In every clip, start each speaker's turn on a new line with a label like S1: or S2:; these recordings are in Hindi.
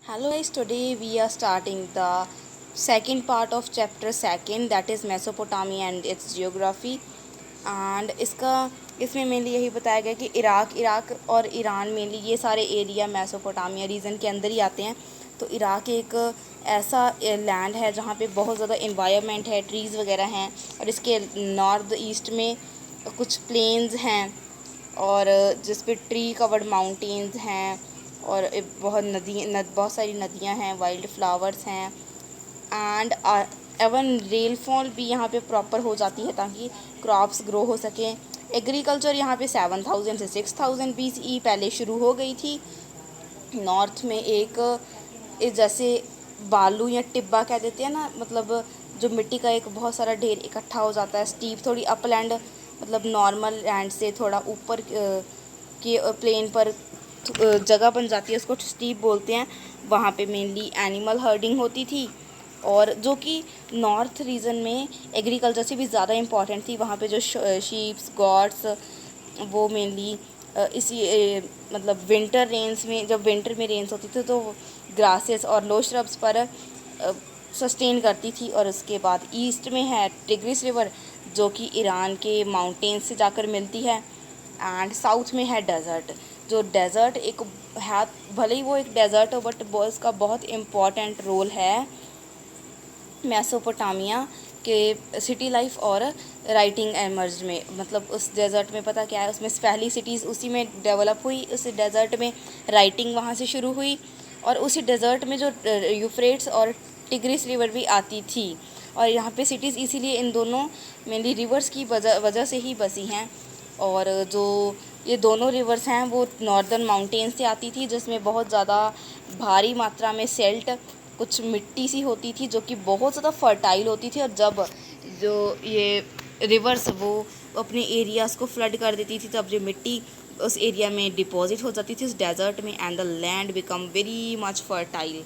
S1: Hello guys, today we are starting the second part of chapter second, that is Mesopotamia and its geography. And इसमें मेनली यही बताया गया कि इराक और ईरान मेनली ये सारे एरिया मेसोपोटामिया रीजन के अंदर ही आते हैं। तो इराक एक ऐसा लैंड है जहाँ पे बहुत ज़्यादा इन्वायरमेंट है, ट्रीज़ वगैरह हैं, और इसके नॉर्थ ईस्ट में कुछ प्लेन्स हैं और जिस पे ट्री कवर्ड माउंटेन्स हैं और बहुत सारी नदियाँ हैं, वाइल्ड फ्लावर्स हैं एंड एवन रेनफॉल भी यहाँ पे प्रॉपर हो जाती है ताकि क्रॉप्स ग्रो हो सकें। एग्रीकल्चर यहाँ पे 7000 से 6000 BCE पहले शुरू हो गई थी। नॉर्थ में एक जैसे बालू या टिब्बा कह देते हैं ना, मतलब जो मिट्टी का एक बहुत सारा ढेर इकट्ठा हो जाता है। स्टीप थोड़ी अपलैंड, मतलब नॉर्मल लैंड से थोड़ा ऊपर के प्लेन पर जगह बन जाती है, उसको स्टीप बोलते हैं। वहाँ पे मेनली एनिमल हर्डिंग होती थी और जो कि नॉर्थ रीजन में एग्रीकल्चर से भी ज़्यादा इम्पॉर्टेंट थी। वहाँ पे जो शीप्स गॉड्स वो मेनली मतलब विंटर रेंस में, जब विंटर में रेंस होती थी तो ग्रासेस और लो श्रब्स पर सस्टेन करती थी। और उसके बाद ईस्ट में है टिग्रिस रिवर जो कि ईरान के माउंटेन्स से जाकर मिलती है। एंड साउथ में है डेज़र्ट, जो डेज़र्ट एक है, भले ही वो एक डेज़र्ट हो बट उसका बहुत इम्पॉर्टेंट रोल है मेसोपोटामिया के सिटी लाइफ और राइटिंग एमर्ज में। मतलब उस डेज़र्ट में पता क्या है, उसमें पहली सिटीज़ उसी में डेवलप हुई, उस डेज़र्ट में राइटिंग वहाँ से शुरू हुई। और उसी डेज़र्ट में जो यूफ्रेट्स और टिग्रिस रिवर भी आती थी। और यहाँ पे सिटीज़ इसीलिए इन दोनों मेनली रिवर्स की वजह से ही बसी हैं। और जो ये दोनों रिवर्स हैं वो नॉर्दर्न माउंटेन से आती थी, जिसमें बहुत ज़्यादा भारी मात्रा में सेल्ट कुछ मिट्टी सी होती थी जो कि बहुत ज़्यादा फर्टाइल होती थी। और जब जो ये रिवर्स वो अपने एरियाज़ को फ्लड कर देती थी, तब जो मिट्टी उस एरिया में डिपॉजिट हो जाती थी उस डेजर्ट में, and the land become very much fertile.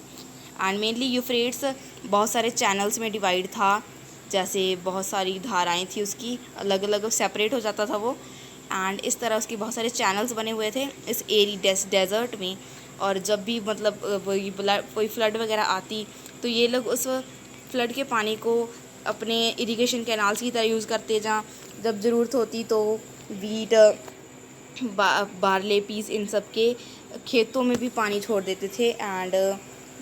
S1: And mainly Euphrates बहुत सारे चैनल्स में डिवाइड था, जैसे बहुत सारी धाराएं थी, उसकी अलग अलग सेपरेट हो जाता था वो। एंड इस तरह उसके बहुत सारे चैनल्स बने हुए थे इस डेजर्ट में। और जब भी मतलब कोई फ्लड वगैरह आती तो ये लोग उस फ्लड के पानी को अपने इरिगेशन कैनाल्स की तरह यूज़ करते, जहाँ जब ज़रूरत होती तो वीट बारले पीस इन सब के खेतों में भी पानी छोड़ देते थे। एंड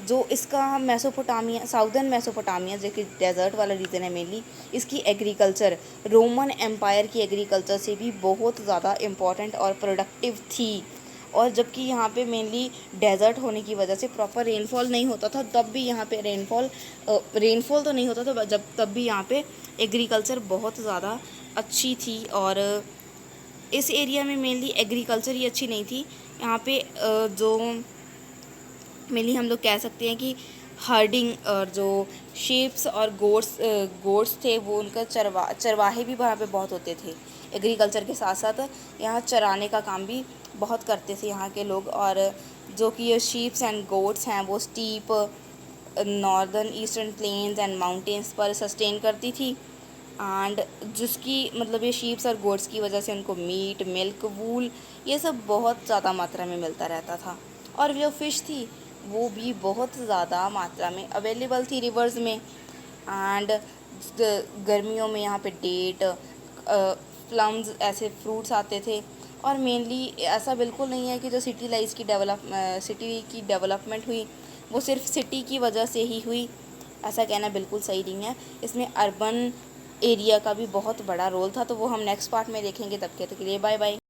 S1: जो इसका मेसोपोटामिया, साउदर्न मेसोपोटामिया जो कि डेजर्ट वाला रीजन है मेनली, इसकी एग्रीकल्चर रोमन एम्पायर की एग्रीकल्चर से भी बहुत ज़्यादा इम्पॉर्टेंट और प्रोडक्टिव थी। और जबकि यहाँ पे मेनली डेजर्ट होने की वजह से प्रॉपर रेनफॉल नहीं होता था, तब भी यहाँ पे रेनफॉल तो नहीं होता था, तब भी यहाँ पे एग्रीकल्चर बहुत ज़्यादा अच्छी थी। और इस एरिया में मेनली एग्रीकल्चर ही अच्छी नहीं थी। यहाँ पे जो मेनली हम लोग कह सकते हैं कि हर्डिंग, और जो शीप्स और गोट्स थे वो उनका चरवाहे भी वहाँ पे बहुत होते थे। एग्रीकल्चर के साथ साथ यहाँ चराने का काम भी बहुत करते थे यहाँ के लोग। और जो कि ये शीप्स एंड गोट्स हैं वो steep northern eastern plains and mountains पर सस्टेन करती थी। एंड जिसकी मतलब ये शीप्स और गोट्स की वजह से उनको मीट, मिल्क, वूल ये सब बहुत ज़्यादा मात्रा में मिलता रहता था। और जो फ़िश थी वो भी बहुत ज़्यादा मात्रा में अवेलेबल थी रिवर्स में। एंड गर्मियों में यहाँ पे डेट, प्लम्स ऐसे फ्रूट्स आते थे। और मेनली ऐसा बिल्कुल नहीं है कि जो सिटी की डेवलपमेंट हुई वो सिर्फ सिटी की वजह से ही हुई, ऐसा कहना बिल्कुल सही नहीं है। इसमें अर्बन एरिया का भी बहुत बड़ा रोल था, तो वो हम नेक्स्ट पार्ट में देखेंगे। तब के लिए बाय बाय।